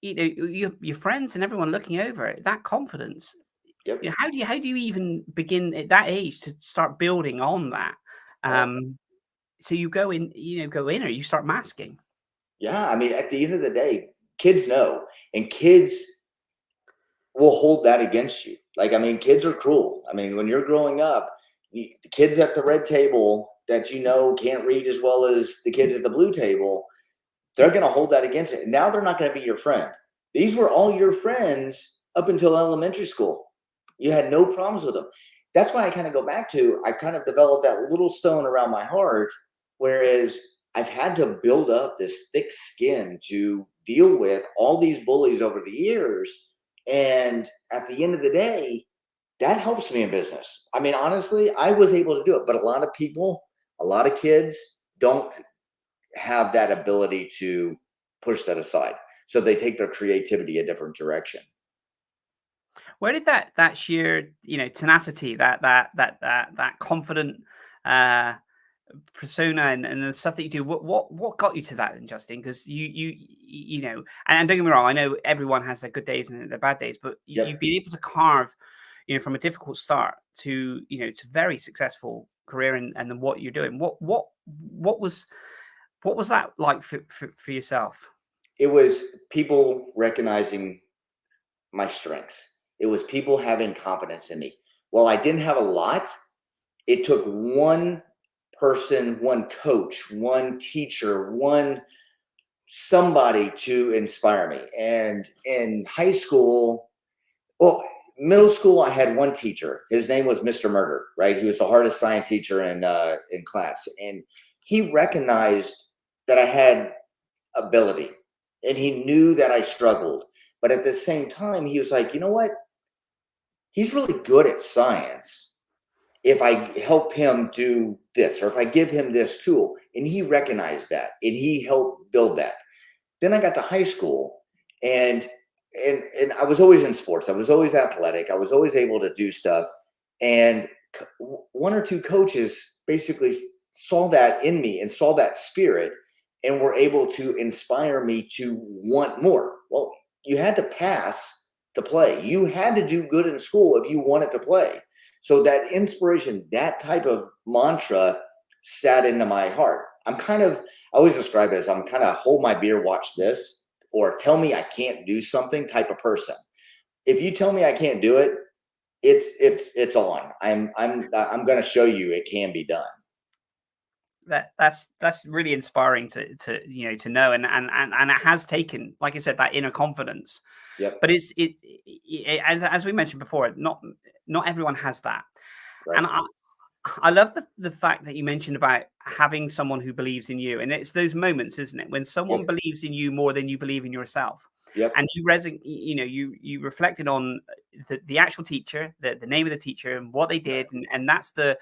Your friends and everyone looking over it, that confidence. Yep. How do you even begin at that age to start building on that? So you go in, or you start masking. Yeah, I mean, at the end of the day, kids know, and kids will hold that against you. Like, I mean, kids are cruel. I mean, when you're growing up, the kids at the red table that can't read as well as the kids at the blue table, they're going to hold that against it. Now they're not going to be your friend. These were all your friends up until elementary school. You had no problems with them. That's why I kind of go back to, I kind of developed that little stone around my heart, whereas I've had to build up this thick skin to deal with all these bullies over the years. And at the end of the day, that helps me in business. I mean, honestly, I was able to do it, but a lot of people, a lot of kids don't have that ability to push that aside. So they take their creativity a different direction. Where did that sheer, tenacity, that confident persona and the stuff that you do, what got you to that then, Justin? Because and don't get me wrong, I know everyone has their good days and their bad days, but you've been able to carve, from a difficult start to to very successful career, and then what you're doing. What was that like for yourself? It was people recognizing my strengths. It was people having confidence in me. While I didn't have a lot, it took one person, one coach, one teacher, somebody to inspire me. And in high school, middle school, I had one teacher. His name was Mr. Murder, right? He was the hardest science teacher in class. And he recognized that I had ability, and he knew that I struggled. But at the same time, he was like, you know what? He's really good at science. If I help him do this, or if I give him this tool, and he recognized that, and he helped build that. Then I got to high school, and I was always in sports. I was always athletic. I was always able to do stuff. And one or two coaches basically saw that in me and saw that spirit, and were able to inspire me to want more. Well, you had to pass to play. You had to do good in school if you wanted to play. So that inspiration, that type of mantra sat into my heart. I always describe it as I'm kind of hold my beer, watch this, or tell me I can't do something type of person. If you tell me I can't do it, it's on. I'm going to show you it can be done. That's really inspiring to to know, and it has taken, like I said, that inner confidence. Yep. But as we mentioned before, not everyone has that. Right. And I love the fact that you mentioned about having someone who believes in you. And it's those moments, isn't it? When someone Yep. believes in you more than you believe in yourself. Yep. And you reflected on the actual teacher, the name of the teacher and what they did. And that's the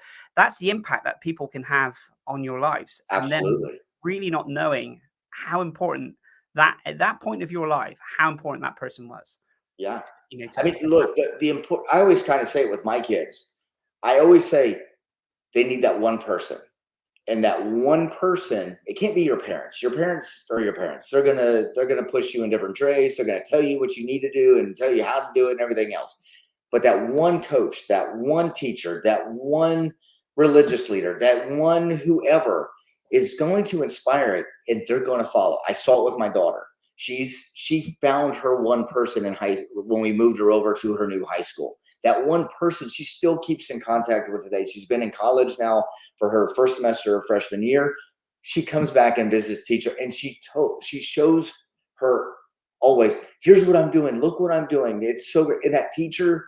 impact that people can have on your lives. And then Absolutely. really not knowing how important that at that point of your life, how important that person was. Yeah. I To mean, look, the important, I always kind of say it with my kids. I always say they need that one person. And that one person, it can't be your parents. Your parents are your parents. They're gonna push you in different trays. They're gonna tell you what you need to do and tell you how to do it and everything else. But that one coach, that one teacher, that one religious leader, that one whoever is going to inspire it, and they're going to follow. I saw it with my daughter. She found her one person in when we moved her over to her new high school. That one person she still keeps in contact with today. She's been in college now for her first semester of freshman year. She comes back and visits teacher, and she shows her always, here's what I'm doing. Look what I'm doing. It's so great. And that teacher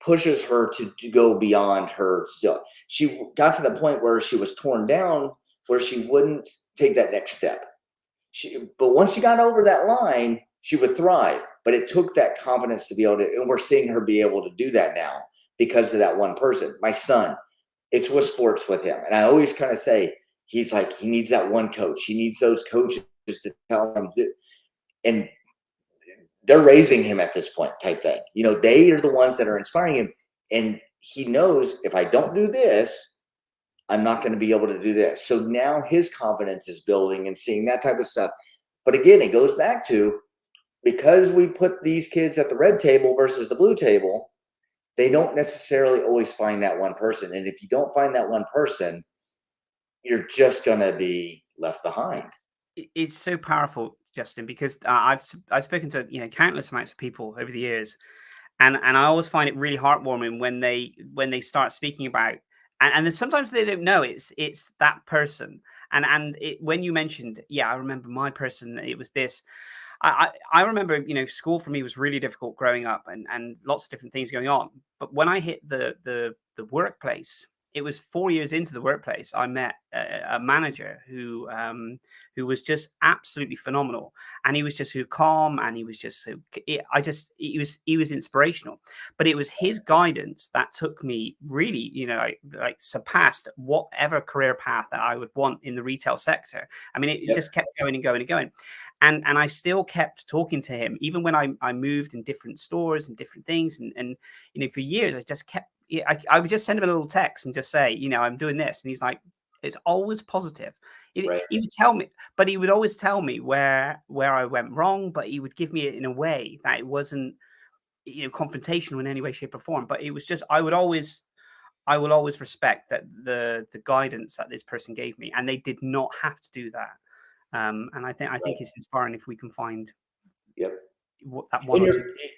pushes her to go beyond her stuff. She got to the point where she was torn down, where she wouldn't take that next step. But once she got over that line, she would thrive. But it took that confidence to be able to, and we're seeing her be able to do that now because of that one person. My son, it's with sports with him. And I always kind of say, he needs that one coach. He needs those coaches to tell him, and they're raising him at this point type thing. They are the ones that are inspiring him. And he knows, if I don't do this, I'm not going to be able to do this. So now his confidence is building and seeing that type of stuff. But again, it goes back to, because we put these kids at the red table versus the blue table, they don't necessarily always find that one person. And if you don't find that one person, you're just going to be left behind. It's so powerful, Justin, because I've spoken to countless amounts of people over the years, and I always find it really heartwarming when they start speaking about, and then sometimes they don't know it's that person, and when you mentioned, I remember my person, it was this. I remember, school for me was really difficult growing up, and lots of different things going on. But when I hit the workplace, it was 4 years into the workplace, I met a manager who was just absolutely phenomenal, and he was just so calm, and he was just so. He was inspirational, but it was his guidance that took me really, like surpassed whatever career path that I would want in the retail sector. I mean, it just kept going and going and going. And I still kept talking to him, even when I moved in different stores and different things. And for years, I just kept, I would just send him a little text and just say, I'm doing this. And he's like, it's always positive. Right. He would tell me, but he would always tell me where I went wrong, but he would give me it in a way that it wasn't, confrontational in any way, shape or form. But it was just, I will always respect that the guidance that this person gave me, and they did not have to do that. And I think it's inspiring if we can find that one.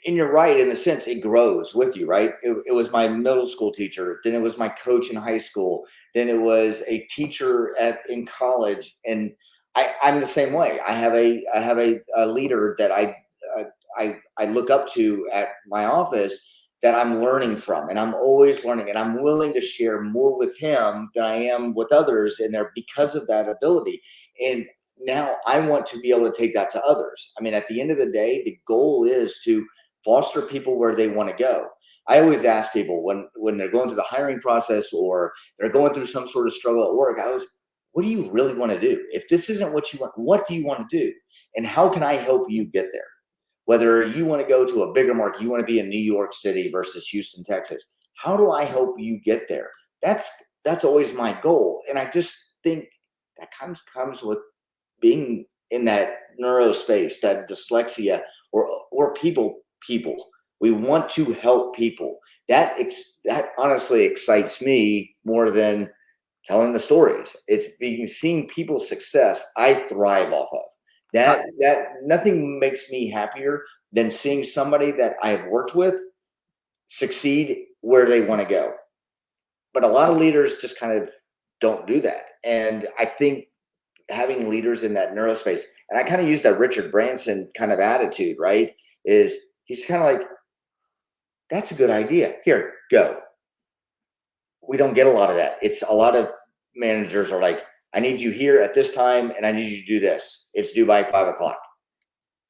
And you're right, in the sense it grows with you, right? It was my middle school teacher, then it was my coach in high school, then it was a teacher in college, and I'm the same way. I have a leader that I look up to at my office, that I'm learning from, and I'm always learning, and I'm willing to share more with him than I am with others in there because of that ability. And now I want to be able to take that to others. I mean, at the end of the day, the goal is to foster people where they want to go. I always ask people when they're going through the hiring process, or they're going through some sort of struggle at work, what do you really want to do? If this isn't what you want, what do you want to do? And how can I help you get there? Whether you want to go to a bigger market, you want to be in New York City versus Houston, Texas. How do I help you get there? That's always my goal. And I just think that comes with being in that neuro space, that dyslexia, or people. We want to help people. That honestly excites me more than telling the stories. It's seeing people's success. I thrive off of that. Nothing makes me happier than seeing somebody that I've worked with succeed where they want to go. But a lot of leaders just kind of don't do that. And I think having leaders in that neurospace, and I kind of use that Richard Branson kind of attitude, right? Is he's kind of like, that's a good idea. Here, go. We don't get a lot of that. It's a lot of managers are like, I need you here at this time and I need you to do this. It's due by 5 o'clock.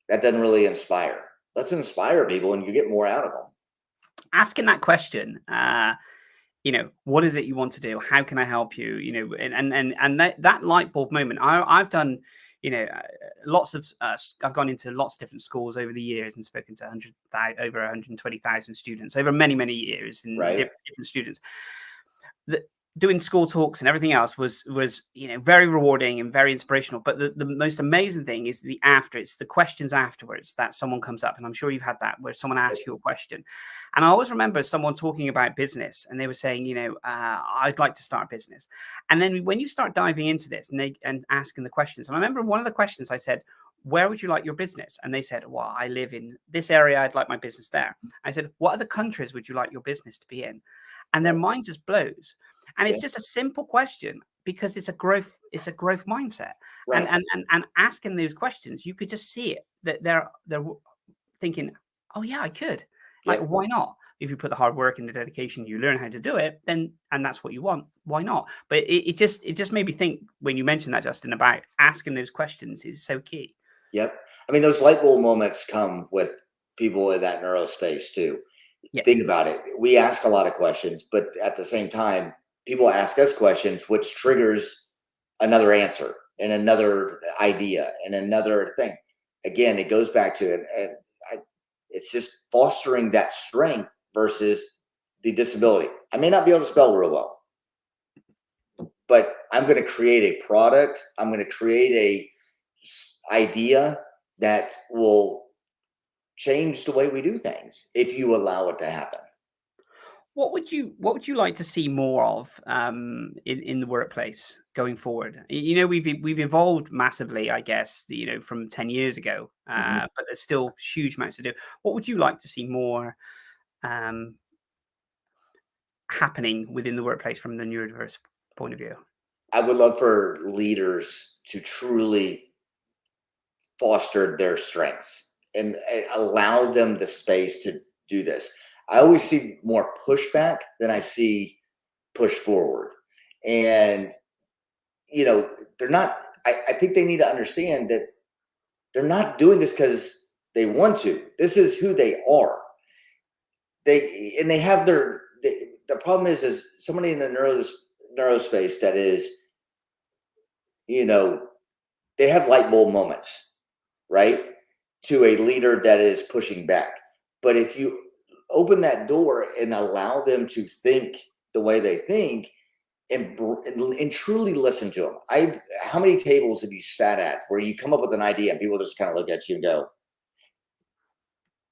That doesn't really inspire. Let's inspire people and you get more out of them. Asking that question, you know, what is it you want to do? How can I help you? You know, and that light bulb moment. I've done, you know, I've gone into lots of different schools over the years and spoken to over 120,000 students over many years, and different students. Doing school talks and everything else was you know, very rewarding and very inspirational. But the most amazing thing is it's the questions afterwards that someone comes up, and I'm sure you've had that, where someone asks you a question. And I always remember someone talking about business, and they were saying, you know, I'd like to start a business. And then when you start diving into this and asking the questions, and I remember one of the questions I said, where would you like your business? And they said, well, I live in this area, I'd like my business there. I said, what other countries would you like your business to be in? And their mind just blows. And it's just a simple question, because it's a growth mindset. Right. And asking those questions, you could just see it, that they're thinking, oh yeah, I could. Like, why not? If you put the hard work and the dedication, you learn how to do it, then, and that's what you want, why not? But it just made me think, when you mentioned that, Justin, about asking those questions is so key. Yep. I mean, those light bulb moments come with people in that neurospace too. Think about it. We ask a lot of questions, but at the same time, people ask us questions, which triggers another answer and another idea and another thing. Again, it goes back to it. And it's just fostering that strength versus the disability. I may not be able to spell real well, but I'm going to create a product. I'm going to create a idea that will change the way we do things if you allow it to happen. What would you like to see more of in the workplace going forward? You know, we've evolved massively, I guess, you know, from 10 years ago, but there's still huge amounts to do. What would you like to see more happening within the workplace from the neurodiverse point of view? I would love for leaders to truly foster their strengths and allow them the space to do this. I always see more pushback than I see push forward. And, you know, they're not, I think they need to understand that they're not doing this because they want to. This is who they are. They have the problem is somebody in the neurospace that is, you know, they have light bulb moments, right? To a leader that is pushing back. But if you open that door and allow them to think the way they think and truly listen to them. How many tables have you sat at where you come up with an idea and people just kind of look at you and go,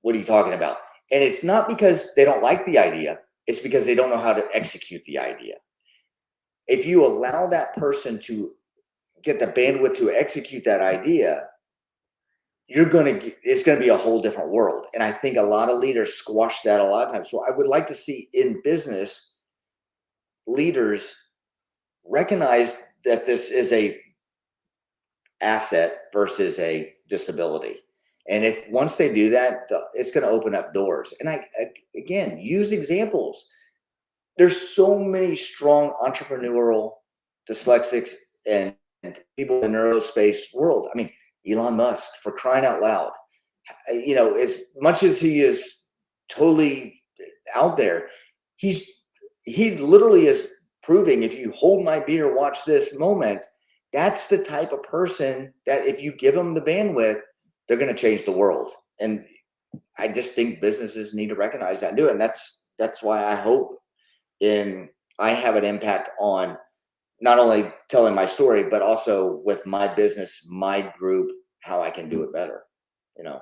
what are you talking about? And it's not because they don't like the idea. It's because they don't know how to execute the idea. If you allow that person to get the bandwidth to execute that idea, it's going to be a whole different world. And I think a lot of leaders squash that a lot of times. So I would like to see in business leaders recognize that this is a asset versus a disability. And if once they do that, it's going to open up doors. And again, use examples. There's so many strong entrepreneurial dyslexics and people in the neurospace world. I mean, Elon Musk, for crying out loud, you know, as much as he is totally out there, he literally is proving, if you hold my beer, watch this moment, that's the type of person that if you give them the bandwidth, they're going to change the world. And I just think businesses need to recognize that and do it. And that's why I hope I have an impact on not only telling my story, but also with my business, my group, how I can do it better. You know,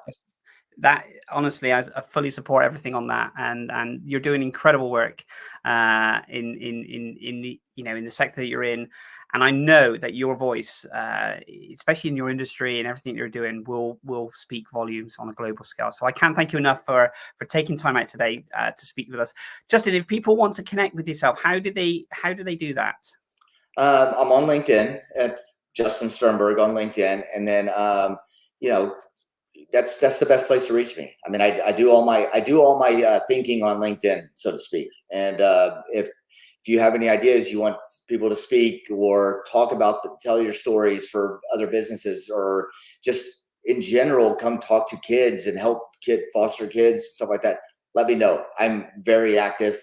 that honestly, I fully support everything on that, and you're doing incredible work in the, you know, in the sector that you're in. And I know that your voice, especially in your industry and everything you're doing, will speak volumes on a global scale. So I can't thank you enough for taking time out today to speak with us. Justin, if people want to connect with yourself, how do they do that? I'm on LinkedIn at Justin Sternberg on LinkedIn, and then that's the best place to reach me. I mean, I do all my thinking on LinkedIn, so to speak. And if you have any ideas, you want people to speak or talk about, tell your stories for other businesses, or just in general, come talk to kids and help foster kids, stuff like that, let me know. I'm very active,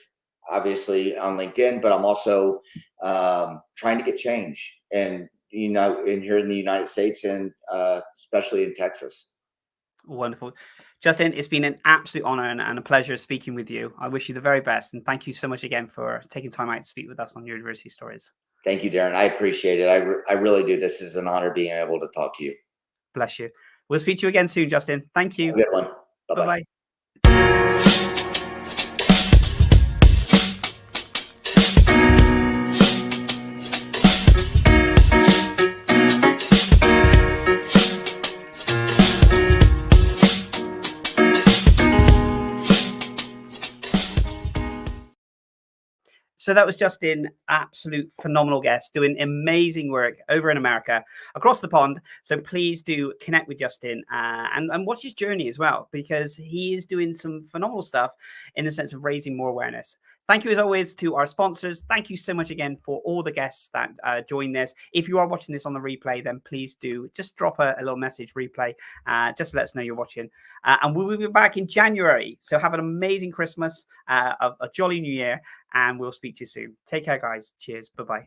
obviously, on LinkedIn, but I'm also trying to get change, and in here in the United States, and especially in Texas. Wonderful. Justin, it's been an absolute honor and a pleasure speaking with you. I wish you the very best. And thank you so much again for taking time out to speak with us on University Stories. Thank you, Darren. I appreciate it. I really do. This is an honor being able to talk to you. Bless you. We'll speak to you again soon, Justin. Thank you. Have a good one. Bye-bye. Bye-bye. So that was Justin, absolute phenomenal guest, doing amazing work over in America, across the pond. So please do connect with Justin and watch his journey as well, because he is doing some phenomenal stuff in the sense of raising more awareness. Thank you, as always, to our sponsors. Thank you so much again for all the guests that joined this. If you are watching this on the replay, then please do just drop a little message replay, just to let us know you're watching. And we will be back in January. So have an amazing Christmas, a jolly new year, and we'll speak to you soon. Take care, guys. Cheers. Bye-bye.